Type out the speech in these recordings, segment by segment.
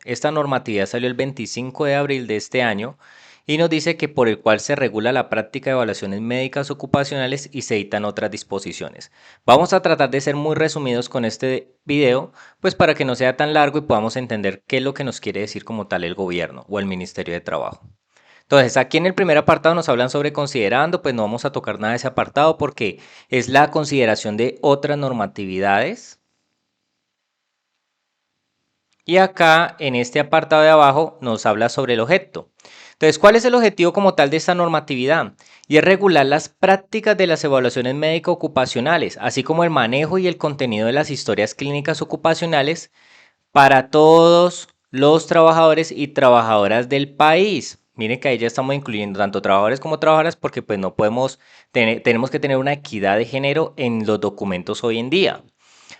Esta normatividad salió el 25 de abril de este año y nos dice que por el cual se regula la práctica de evaluaciones médicas ocupacionales y se dictan otras disposiciones. Vamos a tratar de ser muy resumidos con este video, pues para que no sea tan largo y podamos entender qué es lo que nos quiere decir como tal el gobierno o el Ministerio de Trabajo. Entonces, aquí en el primer apartado nos hablan sobre considerando, pues no vamos a tocar nada de ese apartado porque es la consideración de otras normatividades. Y acá en este apartado de abajo nos habla sobre el objeto. Entonces, ¿cuál es el objetivo como tal de esta normatividad? Y es regular las prácticas de las evaluaciones médico-ocupacionales, así como el manejo y el contenido de las historias clínicas ocupacionales para todos los trabajadores y trabajadoras del país. Miren que ahí ya estamos incluyendo tanto trabajadores como trabajadoras porque pues no podemos tenemos que tener una equidad de género en los documentos hoy en día.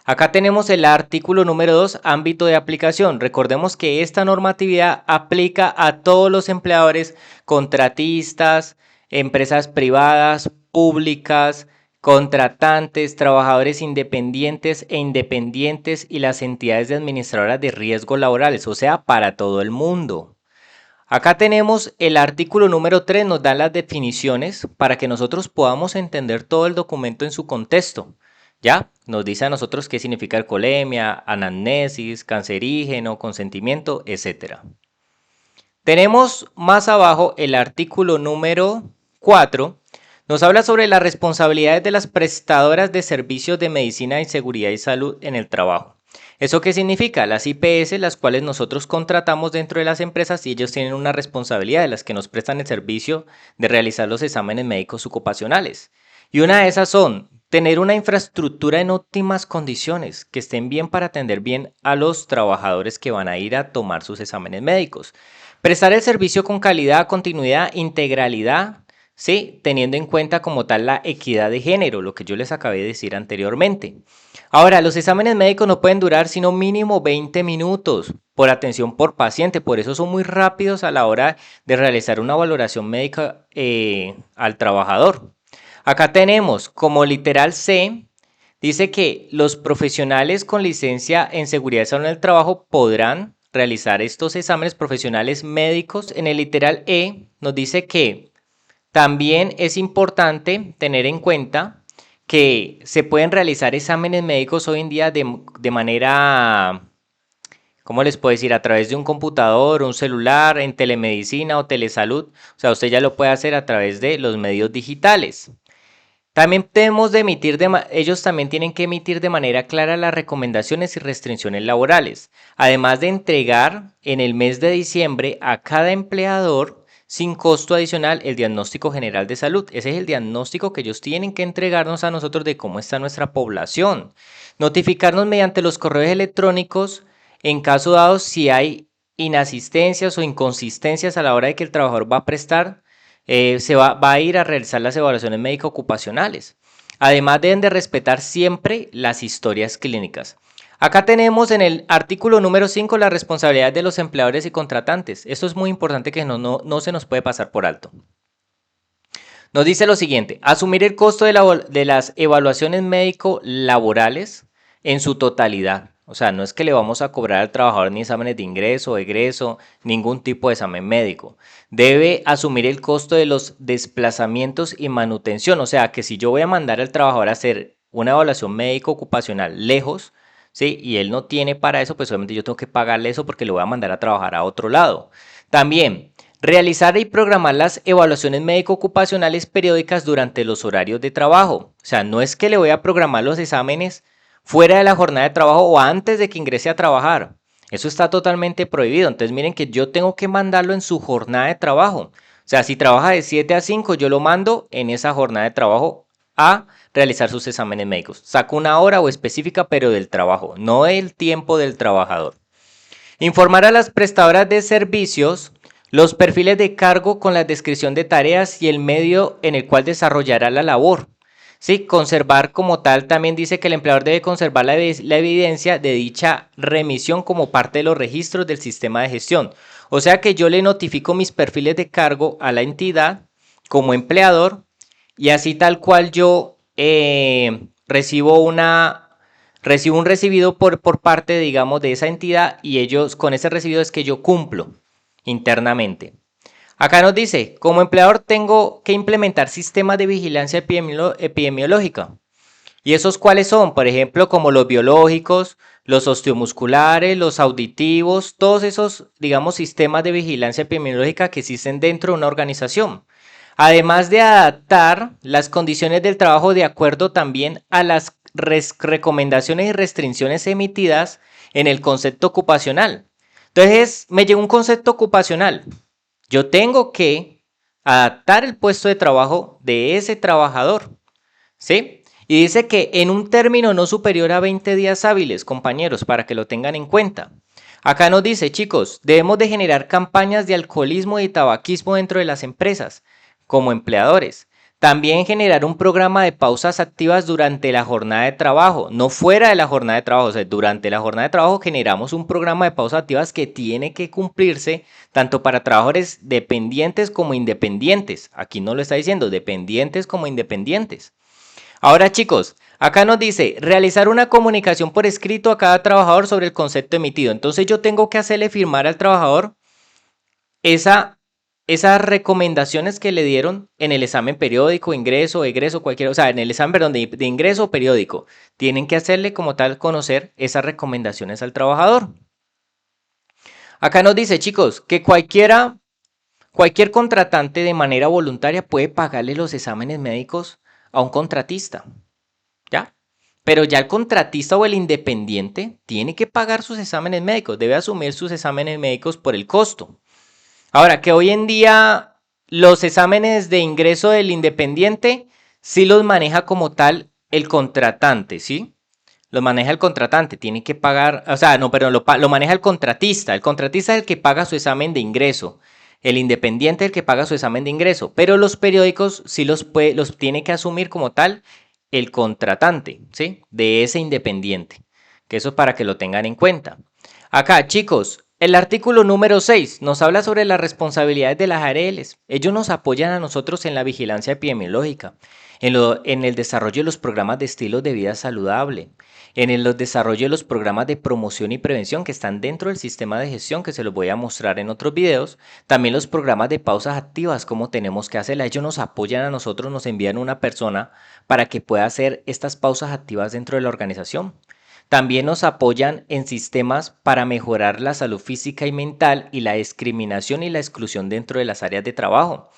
Acá tenemos el artículo número 2, ámbito de aplicación. Recordemos que esta normatividad aplica a todos los empleadores, contratistas, empresas privadas, públicas, contratantes, trabajadores independientes e independientes y las entidades de administradoras de riesgos laborales, o sea, para todo el mundo. Acá tenemos el artículo número 3, nos da las definiciones para que nosotros podamos entender todo el documento en su contexto. ¿Ya? Nos dice a nosotros qué significa alcoholemia, anamnesis, cancerígeno, consentimiento, etcétera. Tenemos más abajo el artículo número 4. Nos habla sobre las responsabilidades de las prestadoras de servicios de medicina y seguridad y salud en el trabajo. ¿Eso qué significa? Las IPS, las cuales nosotros contratamos dentro de las empresas y ellos tienen una responsabilidad de las que nos prestan el servicio de realizar los exámenes médicos ocupacionales. Y una de esas son tener una infraestructura en óptimas condiciones, que estén bien para atender bien a los trabajadores que van a ir a tomar sus exámenes médicos. Prestar el servicio con calidad, continuidad, integralidad, ¿sí? Teniendo en cuenta como tal la equidad de género, lo que yo les acabé de decir anteriormente. Ahora, los exámenes médicos no pueden durar sino mínimo 20 minutos por atención por paciente, por eso son muy rápidos a la hora de realizar una valoración médica al trabajador. Acá tenemos como literal C, dice que los profesionales con licencia en seguridad y salud en el trabajo podrán realizar estos exámenes profesionales médicos. En el literal E nos dice que también es importante tener en cuenta que se pueden realizar exámenes médicos hoy en día de manera, ¿cómo les puedo decir? A través de un computador, un celular, en telemedicina o telesalud. O sea, usted ya lo puede hacer a través de los medios digitales. También tenemos de emitir, ellos también tienen que emitir de manera clara las recomendaciones y restricciones laborales, además de entregar en el mes de diciembre a cada empleador sin costo adicional el diagnóstico general de salud. Ese es el diagnóstico que ellos tienen que entregarnos a nosotros de cómo está nuestra población. Notificarnos mediante los correos electrónicos en caso dado si hay inasistencias o inconsistencias a la hora de que el trabajador va a prestar va a ir a realizar las evaluaciones médico ocupacionales. Además deben de respetar siempre las historias clínicas. Acá tenemos en el artículo número 5 la responsabilidad de los empleadores y contratantes. Esto es muy importante que no se nos puede pasar por alto. Nos dice lo siguiente, asumir el costo de las evaluaciones médico-laborales en su totalidad. O sea, no es que le vamos a cobrar al trabajador ni exámenes de ingreso, egreso, ningún tipo de examen médico. Debe asumir el costo de los desplazamientos y manutención. O sea, que si yo voy a mandar al trabajador a hacer una evaluación médico-ocupacional lejos, ¿sí? Y él no tiene para eso, pues obviamente yo tengo que pagarle eso porque le voy a mandar a trabajar a otro lado. También, realizar y programar las evaluaciones médico-ocupacionales periódicas durante los horarios de trabajo. O sea, no es que le voy a programar los exámenes fuera de la jornada de trabajo o antes de que ingrese a trabajar. Eso está totalmente prohibido. Entonces miren que yo tengo que mandarlo en su jornada de trabajo. O sea, si trabaja de 7 a 5, yo lo mando en esa jornada de trabajo a realizar sus exámenes médicos. Saco una hora o específica, pero del trabajo, no el tiempo del trabajador. Informar a las prestadoras de servicios los perfiles de cargo con la descripción de tareas y el medio en el cual desarrollará la labor. Sí, conservar como tal también dice que el empleador debe conservar la evidencia de dicha remisión como parte de los registros del sistema de gestión. O sea que yo le notifico mis perfiles de cargo a la entidad como empleador y así tal cual yo recibo Recibo un recibido por parte, digamos, de esa entidad y ellos, con ese recibido es que yo cumplo internamente. Acá nos dice, como empleador tengo que implementar sistemas de vigilancia epidemiológica. ¿Y esos cuáles son? Por ejemplo, como los biológicos, los osteomusculares, los auditivos, todos esos, digamos, sistemas de vigilancia epidemiológica que existen dentro de una organización. Además de adaptar las condiciones del trabajo de acuerdo también a las recomendaciones y restricciones emitidas en el concepto ocupacional. Entonces, me llegó un concepto ocupacional. Yo tengo que adaptar el puesto de trabajo de ese trabajador, ¿sí? Y dice que en un término no superior a 20 días hábiles, compañeros, para que lo tengan en cuenta. Acá nos dice, chicos, debemos de generar campañas de alcoholismo y tabaquismo dentro de las empresas, como empleadores. También generar un programa de pausas activas durante la jornada de trabajo, no fuera de la jornada de trabajo, o sea, durante la jornada de trabajo generamos un programa de pausas activas que tiene que cumplirse tanto para trabajadores dependientes como independientes. Aquí no lo está diciendo, dependientes como independientes. Ahora chicos, acá nos dice realizar una comunicación por escrito a cada trabajador sobre el concepto emitido. Entonces yo tengo que hacerle firmar al trabajador esa, esas recomendaciones que le dieron en el examen periódico, ingreso, egreso, cualquier, o sea, en el examen, perdón, de ingreso periódico. Tienen que hacerle como tal conocer esas recomendaciones al trabajador. Acá nos dice chicos que cualquier contratante de manera voluntaria puede pagarle los exámenes médicos a un contratista. ¿Ya? Pero ya el contratista o el independiente tiene que pagar sus exámenes médicos, debe asumir sus exámenes médicos por el costo. Ahora, que hoy en día los exámenes de ingreso del independiente sí los maneja como tal el contratante, ¿sí? Los maneja el contratante, tiene que pagar, o sea, no, pero lo maneja el contratista. El contratista es el que paga su examen de ingreso. El independiente es el que paga su examen de ingreso. Pero los periódicos sí los tiene que asumir como tal el contratante, ¿sí? De ese independiente. Que eso es para que lo tengan en cuenta. Acá, chicos, el artículo número 6 nos habla sobre las responsabilidades de las ARLs. Ellos nos apoyan a nosotros en la vigilancia epidemiológica, en el desarrollo de los programas de estilos de vida saludable, en el desarrollo de los programas de promoción y prevención que están dentro del sistema de gestión, que se los voy a mostrar en otros videos, también los programas de pausas activas, cómo tenemos que hacerla. Ellos nos apoyan a nosotros, nos envían una persona para que pueda hacer estas pausas activas dentro de la organización. También nos apoyan en sistemas para mejorar la salud física y mental y la discriminación y la exclusión dentro de las áreas de trabajo.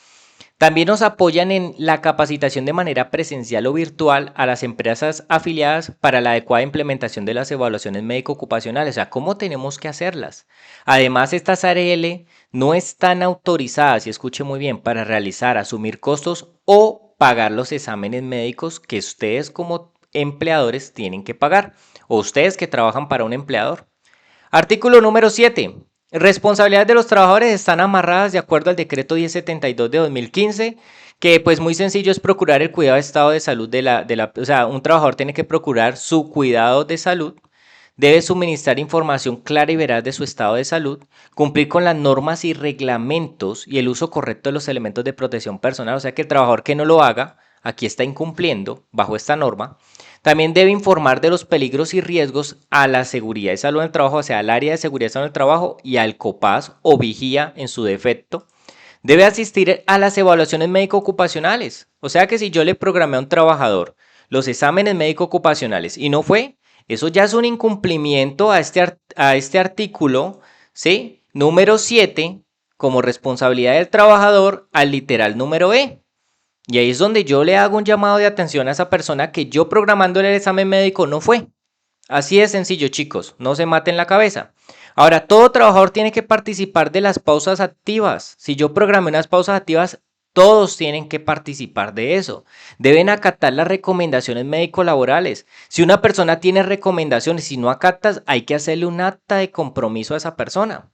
También nos apoyan en la capacitación de manera presencial o virtual a las empresas afiliadas para la adecuada implementación de las evaluaciones médico-ocupacionales, o sea, cómo tenemos que hacerlas. Además, estas ARL no están autorizadas, y escuche muy bien, para realizar, asumir costos o pagar los exámenes médicos que ustedes como empleadores tienen que pagar, o ustedes que trabajan para un empleador. Artículo número 7. Responsabilidades de los trabajadores están amarradas de acuerdo al decreto 1072 de 2015, que pues muy sencillo es procurar el cuidado de estado de salud o sea, un trabajador tiene que procurar su cuidado de salud, debe suministrar información clara y veraz de su estado de salud, cumplir con las normas y reglamentos y el uso correcto de los elementos de protección personal, o sea que el trabajador que no lo haga, aquí está incumpliendo bajo esta norma. También debe informar de los peligros y riesgos a la seguridad y salud en el trabajo, o sea, al área de seguridad y salud en el trabajo y al COPAS o vigía en su defecto. Debe asistir a las evaluaciones médico-ocupacionales. O sea que si yo le programé a un trabajador los exámenes médico-ocupacionales y no fue, eso ya es un incumplimiento a este artículo, ¿sí? Número 7, como responsabilidad del trabajador al literal número E. Y ahí es donde yo le hago un llamado de atención a esa persona que yo programándole el examen médico no fue. Así de sencillo, chicos, no se maten la cabeza. Ahora, todo trabajador tiene que participar de las pausas activas. Si yo programé unas pausas activas, todos tienen que participar de eso. Deben acatar las recomendaciones médico-laborales. Si una persona tiene recomendaciones y no acatas, hay que hacerle un acta de compromiso a esa persona.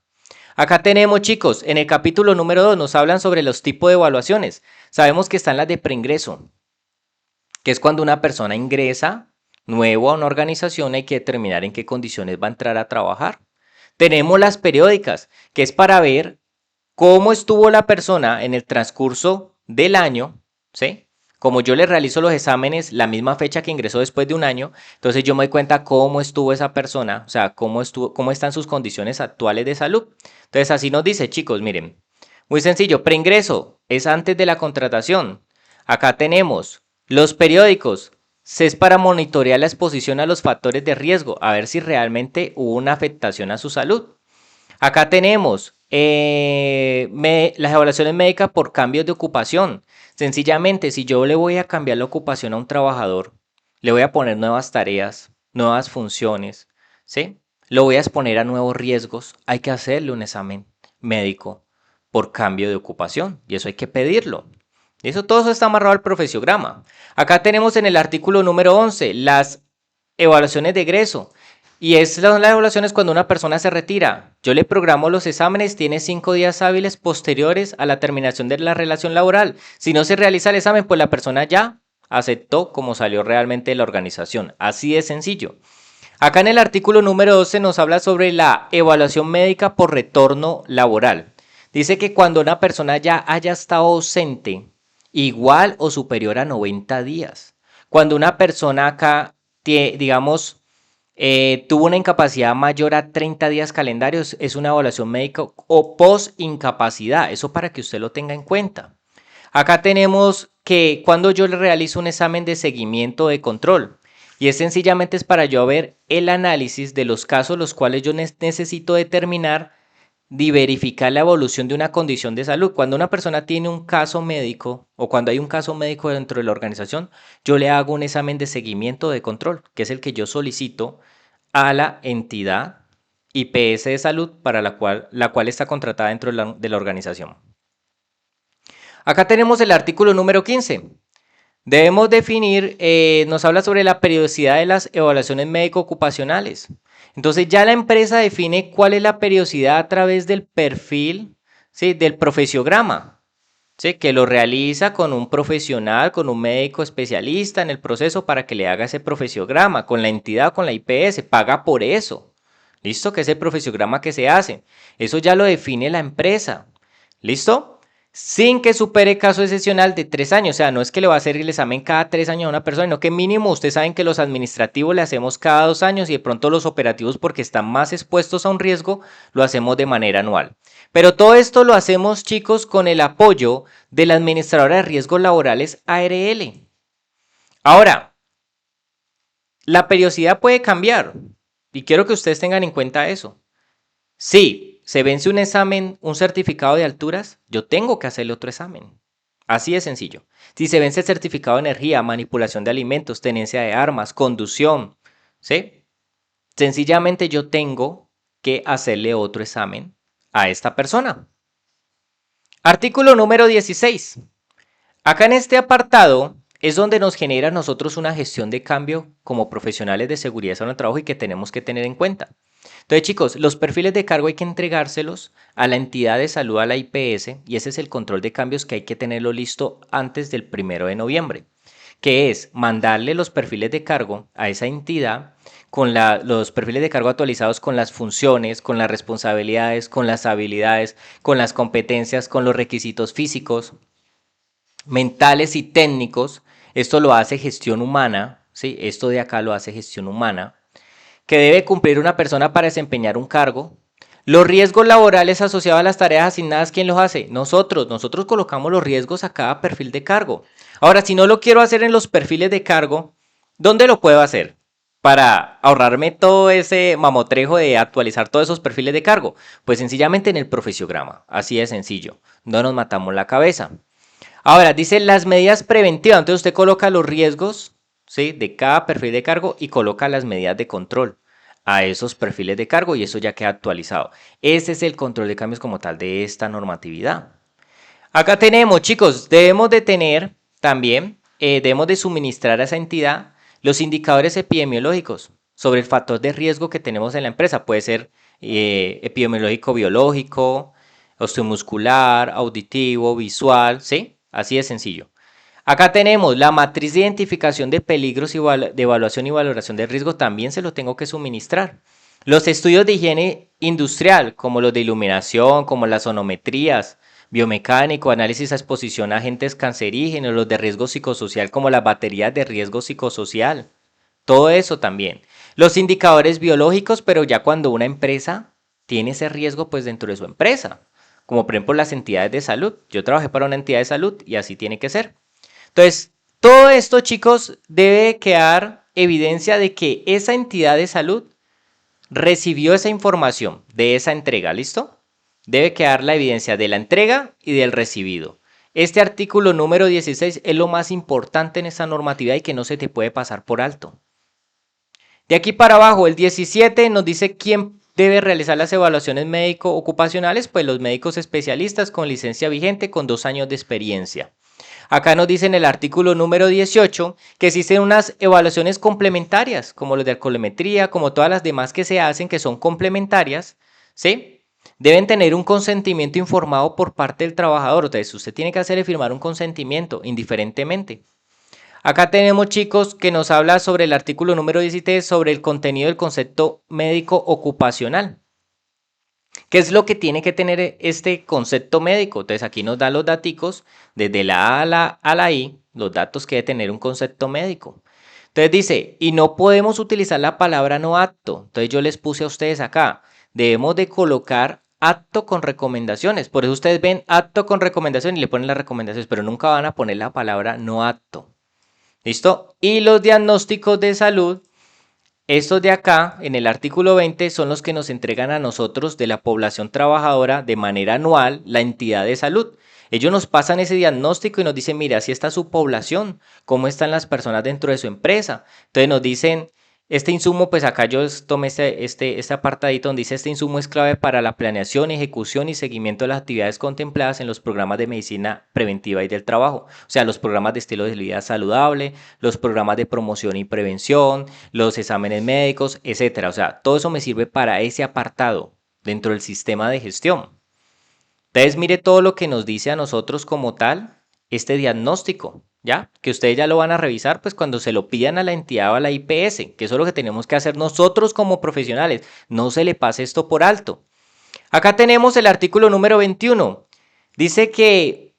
Acá tenemos, chicos, en el capítulo número 2 nos hablan sobre los tipos de evaluaciones. Sabemos que están las de preingreso, que es cuando una persona ingresa nuevo a una organización, hay que determinar en qué condiciones va a entrar a trabajar. Tenemos las periódicas, que es para ver cómo estuvo la persona en el transcurso del año, ¿sí? como yo le realizo los exámenes la misma fecha que ingresó después de un año, entonces yo me doy cuenta cómo estuvo esa persona, o sea, cómo están sus condiciones actuales de salud. Entonces así nos dice, chicos, miren, muy sencillo, preingreso es antes de la contratación. Acá tenemos los periódicos, es para monitorear la exposición a los factores de riesgo, a ver si realmente hubo una afectación a su salud. Acá tenemos las evaluaciones médicas por cambios de ocupación. Sencillamente, si yo le voy a cambiar la ocupación a un trabajador, le voy a poner nuevas tareas, nuevas funciones, ¿sí? Lo voy a exponer a nuevos riesgos, hay que hacerle un examen médico por cambio de ocupación y eso hay que pedirlo. Todo eso está amarrado al profesiograma. Acá tenemos en el artículo número 11 las evaluaciones de egreso. Y esas son las evaluaciones cuando una persona se retira. Yo le programo los exámenes, tiene 5 días hábiles posteriores a la terminación de la relación laboral. Si no se realiza el examen, pues la persona ya aceptó como salió realmente de la organización. Así de sencillo. Acá en el artículo número 12 nos habla sobre la evaluación médica por retorno laboral. Dice que cuando una persona ya haya estado ausente, igual o superior a 90 días. Cuando una persona acá, digamos, tuvo una incapacidad mayor a 30 días calendarios, es una evaluación médica o post-incapacidad. Eso para que usted lo tenga en cuenta. Acá tenemos que cuando yo le realizo un examen de seguimiento de control, y es sencillamente es para yo ver el análisis de los casos los cuales yo necesito determinar y verificar la evolución de una condición de salud. Cuando una persona tiene un caso médico o cuando hay un caso médico dentro de la organización, yo le hago un examen de seguimiento de control, que es el que yo solicito a la entidad IPS de salud para la cual está contratada dentro de la organización. Acá tenemos el artículo número 15. Debemos definir, nos habla sobre la periodicidad de las evaluaciones médico-ocupacionales. Entonces ya la empresa define cuál es la periodicidad a través del perfil, ¿sí?, del profesiograma, ¿sí?, que lo realiza con un profesional, con un médico especialista en el proceso para que le haga ese profesiograma, con la entidad, con la IPS, paga por eso. ¿Listo? Que es el profesiograma que se hace. Eso ya lo define la empresa. ¿Listo? Sin que supere caso excepcional de 3 años. O sea, no es que le va a hacer el examen cada 3 años a una persona, sino que mínimo ustedes saben que los administrativos le hacemos cada 2 años y de pronto los operativos, porque están más expuestos a un riesgo, lo hacemos de manera anual. Pero todo esto lo hacemos, chicos, con el apoyo de la administradora de riesgos laborales ARL. Ahora, la periodicidad puede cambiar y quiero que ustedes tengan en cuenta eso. Sí, se vence un examen, un certificado de alturas, yo tengo que hacerle otro examen. Así de sencillo. Si se vence el certificado de energía, manipulación de alimentos, tenencia de armas, conducción, ¿sí? Sencillamente yo tengo que hacerle otro examen a esta persona. Artículo número 16. Acá en este apartado es donde nos genera a nosotros una gestión de cambio como profesionales de seguridad en el trabajo y que tenemos que tener en cuenta. Entonces, chicos, los perfiles de cargo hay que entregárselos a la entidad de salud, a la IPS, y ese es el control de cambios que hay que tenerlo listo antes del 1 de noviembre, que es mandarle los perfiles de cargo a esa entidad con los perfiles de cargo actualizados con las funciones, con las responsabilidades, con las habilidades, con las competencias, con los requisitos físicos, mentales y técnicos. Esto lo hace gestión humana, ¿sí? Esto de acá lo hace gestión humana, que debe cumplir una persona para desempeñar un cargo. Los riesgos laborales asociados a las tareas asignadas, ¿quién los hace? Nosotros colocamos los riesgos a cada perfil de cargo. Ahora, si no lo quiero hacer en los perfiles de cargo, ¿dónde lo puedo hacer? Para ahorrarme todo ese mamotrejo de actualizar todos esos perfiles de cargo. Pues sencillamente en el profesiograma, así de sencillo. No nos matamos la cabeza. Ahora, dice las medidas preventivas. Entonces usted coloca los riesgos, ¿sí?, de cada perfil de cargo y coloca las medidas de control a esos perfiles de cargo y eso ya queda actualizado. Ese es el control de cambios como tal de esta normatividad. Acá tenemos, chicos, debemos de tener también, debemos de suministrar a esa entidad los indicadores epidemiológicos sobre el factor de riesgo que tenemos en la empresa. Puede ser epidemiológico biológico, osteomuscular, auditivo, visual, ¿sí? Así de sencillo. Acá tenemos la matriz de identificación de peligros y de evaluación y valoración de riesgo, también se lo tengo que suministrar. Los estudios de higiene industrial, como los de iluminación, como las sonometrías, biomecánico, análisis a exposición a agentes cancerígenos, los de riesgo psicosocial como las baterías de riesgo psicosocial, todo eso también. Los indicadores biológicos, pero ya cuando una empresa tiene ese riesgo pues dentro de su empresa, como por ejemplo las entidades de salud. Yo trabajé para una entidad de salud y así tiene que ser. Entonces, todo esto, chicos, debe quedar evidencia de que esa entidad de salud recibió esa información de esa entrega, ¿listo? Debe quedar la evidencia de la entrega y del recibido. Este artículo número 16 es lo más importante en esta normatividad y que no se te puede pasar por alto. De aquí para abajo, el 17 nos dice quién debe realizar las evaluaciones médico-ocupacionales, pues los médicos especialistas con licencia vigente con 2 años de experiencia. Acá nos dice en el artículo número 18 que existen unas evaluaciones complementarias, como los de alcoholimetría, como todas las demás que se hacen, que son complementarias, ¿sí? Deben tener un consentimiento informado por parte del trabajador. Entonces, usted tiene que hacerle firmar un consentimiento, indiferentemente. Acá tenemos, chicos, que nos habla sobre el artículo número 17, sobre el contenido del concepto médico ocupacional. ¿Qué es lo que tiene que tener este concepto médico? Entonces aquí nos da los datos desde la A a la I, los datos que debe tener un concepto médico. Entonces dice, y no podemos utilizar la palabra no apto. Entonces yo les puse a ustedes acá, debemos de colocar apto con recomendaciones. Por eso ustedes ven apto con recomendaciones y le ponen las recomendaciones, pero nunca van a poner la palabra no apto. ¿Listo? Y los diagnósticos de salud, estos de acá, en el artículo 20, son los que nos entregan a nosotros de la población trabajadora de manera anual la entidad de salud. Ellos nos pasan ese diagnóstico y nos dicen, mira, así está su población, cómo están las personas dentro de su empresa. Entonces nos dicen, este insumo, pues acá yo tomé este apartadito donde dice, este insumo es clave para la planeación, ejecución y seguimiento de las actividades contempladas en los programas de medicina preventiva y del trabajo. O sea, los programas de estilo de vida saludable, los programas de promoción y prevención, los exámenes médicos, etcétera. O sea, todo eso me sirve para ese apartado dentro del sistema de gestión. Entonces, mire todo lo que nos dice a nosotros como tal este diagnóstico, ¿ya? Que ustedes ya lo van a revisar pues cuando se lo pidan a la entidad o a la IPS, que eso es lo que tenemos que hacer nosotros como profesionales. No se le pase esto por alto. Acá tenemos el artículo número 21. Dice que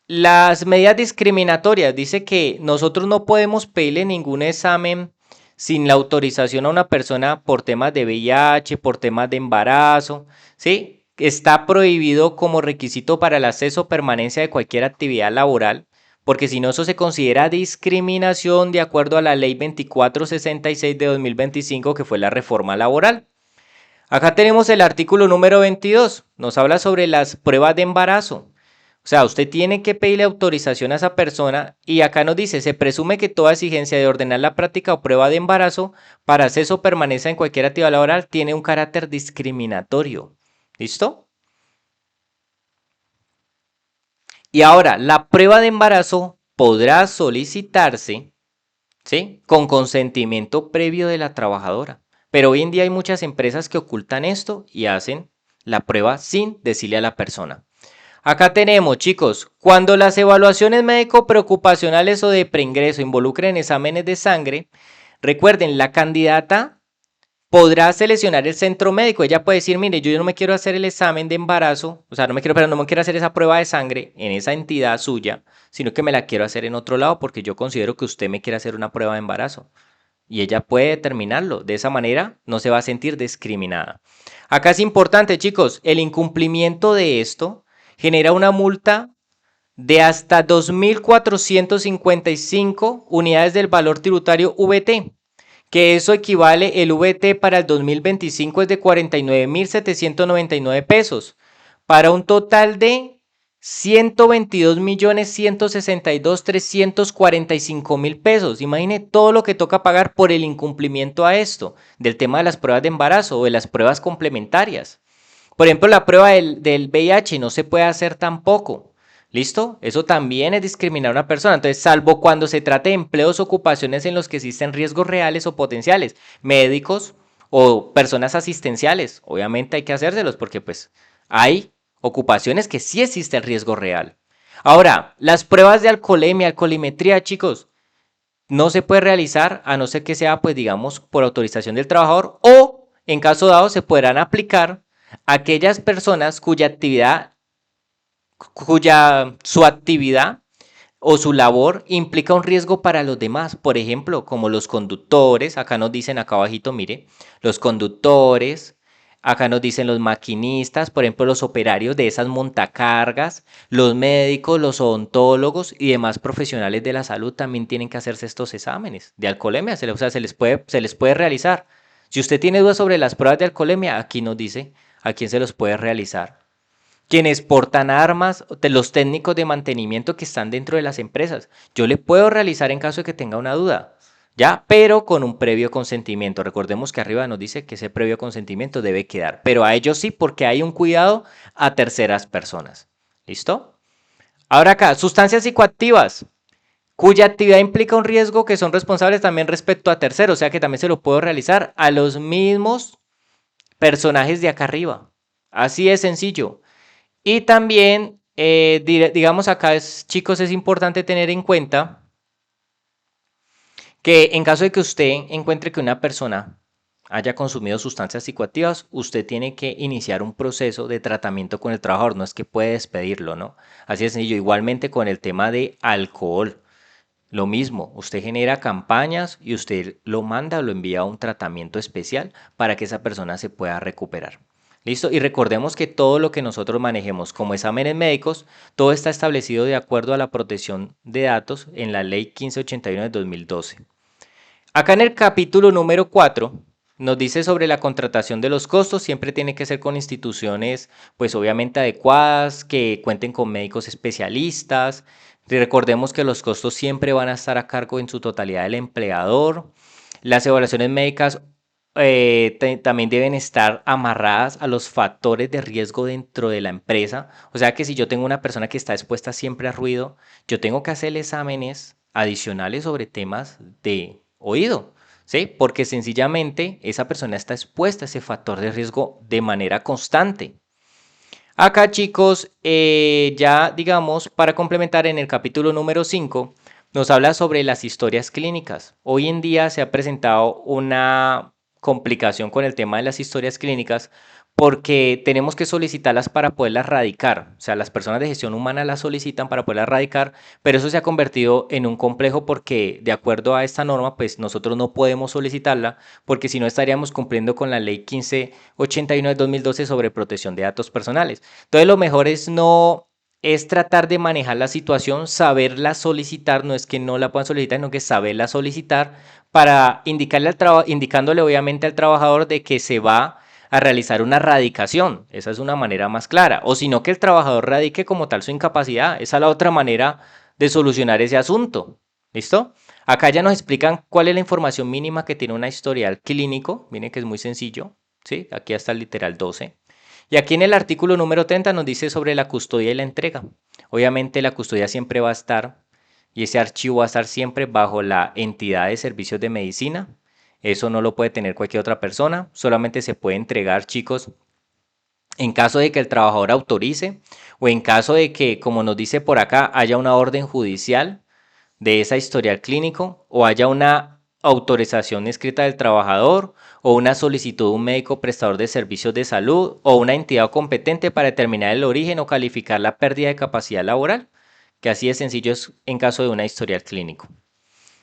las medidas discriminatorias, dice que nosotros no podemos pedirle ningún examen sin la autorización a una persona por temas de VIH, por temas de embarazo, ¿sí? Está prohibido como requisito para el acceso o permanencia de cualquier actividad laboral, porque si no eso se considera discriminación de acuerdo a la ley 2466 de 2025, que fue la reforma laboral. Acá tenemos el artículo número 22, nos habla sobre las pruebas de embarazo. O sea, usted tiene que pedirle autorización a esa persona y acá nos dice, se presume que toda exigencia de ordenar la práctica o prueba de embarazo para acceso o permanencia en cualquier actividad laboral tiene un carácter discriminatorio. ¿Listo? Y ahora, la prueba de embarazo podrá solicitarse, ¿sí? Con consentimiento previo de la trabajadora. Pero hoy en día hay muchas empresas que ocultan esto y hacen la prueba sin decirle a la persona. Acá tenemos, chicos, cuando las evaluaciones médico preocupacionales o de preingreso involucren exámenes de sangre, recuerden, la candidata podrá seleccionar el centro médico. Ella puede decir, mire, yo no me quiero hacer el examen de embarazo, o sea, no me quiero hacer esa prueba de sangre en esa entidad suya, sino que me la quiero hacer en otro lado porque yo considero que usted me quiere hacer una prueba de embarazo. Y ella puede determinarlo. De esa manera no se va a sentir discriminada. Acá es importante, chicos, el incumplimiento de esto genera una multa de hasta 2.455 unidades del valor tributario VT, que eso equivale, el VT para el 2025 es de 49.799 pesos, para un total de 122.162.345.000 pesos. Imagine todo lo que toca pagar por el incumplimiento a esto, del tema de las pruebas de embarazo o de las pruebas complementarias. Por ejemplo, la prueba del VIH no se puede hacer tampoco. ¿Listo? Eso también es discriminar a una persona. Entonces, salvo cuando se trate de empleos o ocupaciones en los que existen riesgos reales o potenciales, médicos o personas asistenciales, obviamente hay que hacérselos porque pues hay ocupaciones que sí existe el riesgo real. Ahora, las pruebas de alcoholemia, alcoholimetría, chicos, no se puede realizar a no ser que sea, pues digamos, por autorización del trabajador o, en caso dado, se podrán aplicar a aquellas personas cuya actividad cuya su actividad o su labor implica un riesgo para los demás, por ejemplo, como los conductores, acá nos dicen acá abajito, mire, los conductores, acá nos dicen los maquinistas, por ejemplo, los operarios de esas montacargas, los médicos, los odontólogos y demás profesionales de la salud también tienen que hacerse estos exámenes de alcoholemia, o sea, se les puede realizar. Si usted tiene dudas sobre las pruebas de alcoholemia, aquí nos dice a quién se los puede realizar. Quienes portan armas, de los técnicos de mantenimiento que están dentro de las empresas. Yo le puedo realizar en caso de que tenga una duda, ¿ya? Pero con un previo consentimiento. Recordemos que arriba nos dice que ese previo consentimiento debe quedar, pero a ellos sí porque hay un cuidado a terceras personas. ¿Listo? Ahora acá, sustancias psicoactivas, cuya actividad implica un riesgo que son responsables también respecto a terceros, o sea que también se lo puedo realizar a los mismos personajes de acá arriba. Así es sencillo. Y también, digamos acá, chicos, es importante tener en cuenta que en caso de que usted encuentre que una persona haya consumido sustancias psicoactivas, usted tiene que iniciar un proceso de tratamiento con el trabajador, no es que puede despedirlo, ¿no? Así es sencillo. Igualmente con el tema de alcohol, lo mismo, usted genera campañas y usted lo manda o lo envía a un tratamiento especial para que esa persona se pueda recuperar. ¿Listo? Y recordemos que todo lo que nosotros manejemos como exámenes médicos, todo está establecido de acuerdo a la protección de datos en la Ley 1581 de 2012. Acá en el capítulo número 4 nos dice sobre la contratación de los costos, siempre tiene que ser con instituciones pues obviamente adecuadas, que cuenten con médicos especialistas. Recordemos que los costos siempre van a estar a cargo en su totalidad del empleador. Las evaluaciones médicas también deben estar amarradas a los factores de riesgo dentro de la empresa. O sea que si yo tengo una persona que está expuesta siempre a ruido, yo tengo que hacerle exámenes adicionales sobre temas de oído, ¿sí? Porque sencillamente esa persona está expuesta a ese factor de riesgo de manera constante. Acá, chicos, ya digamos, para complementar en el capítulo número 5, nos habla sobre las historias clínicas. Hoy en día se ha presentado una complicación con el tema de las historias clínicas porque tenemos que solicitarlas para poderlas radicar. O sea, las personas de gestión humana las solicitan para poderlas radicar, pero eso se ha convertido en un complejo porque de acuerdo a esta norma, pues nosotros no podemos solicitarla porque si no estaríamos cumpliendo con la ley 1581 de 2012 sobre protección de datos personales. Entonces lo mejor es no es tratar de manejar la situación, saberla solicitar, no es que no la puedan solicitar, sino que saberla solicitar para indicándole obviamente al trabajador de que se va a realizar una radicación. Esa es una manera más clara. O sino que el trabajador radique como tal su incapacidad. Esa es la otra manera de solucionar ese asunto. ¿Listo? Acá ya nos explican cuál es la información mínima que tiene una historial clínico. Miren que es muy sencillo. ¿Sí? Aquí hasta el literal 12. Y aquí en el artículo número 30 nos dice sobre la custodia y la entrega. Obviamente la custodia siempre va a estar y ese archivo va a estar siempre bajo la entidad de servicios de medicina. Eso no lo puede tener cualquier otra persona. Solamente se puede entregar, chicos, en caso de que el trabajador autorice o en caso de que, como nos dice por acá, haya una orden judicial de esa historial clínico o haya una autorización escrita del trabajador o una solicitud de un médico prestador de servicios de salud o una entidad competente para determinar el origen o calificar la pérdida de capacidad laboral, que así de sencillo es en caso de una historial clínico.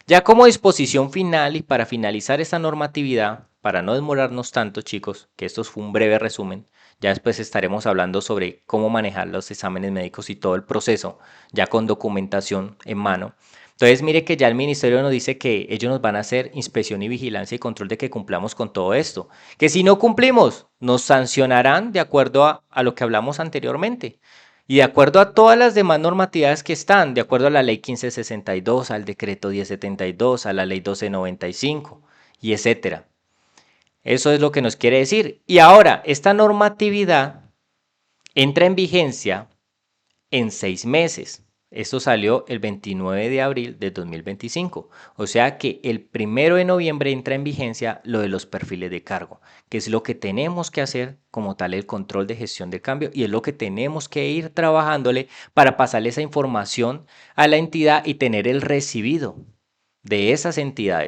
Ya como disposición final y para finalizar esta normatividad, para no demorarnos tanto chicos, que esto fue un breve resumen, ya después estaremos hablando sobre cómo manejar los exámenes médicos y todo el proceso, ya con documentación en mano. Entonces mire que ya el ministerio nos dice que ellos nos van a hacer inspección y vigilancia y control de que cumplamos con todo esto. Que si no cumplimos, nos sancionarán de acuerdo a lo que hablamos anteriormente. Y de acuerdo a todas las demás normatividades que están, de acuerdo a la ley 1562, al decreto 1072, a la ley 1295 y etcétera. Eso es lo que nos quiere decir. Y ahora, esta normatividad entra en vigencia en 6 meses. Esto salió el 29 de abril de 2025. O sea que el 1 de noviembre entra en vigencia lo de los perfiles de cargo, que es lo que tenemos que hacer como tal el control de gestión de cambio y es lo que tenemos que ir trabajándole para pasarle esa información a la entidad y tener el recibido de esas entidades.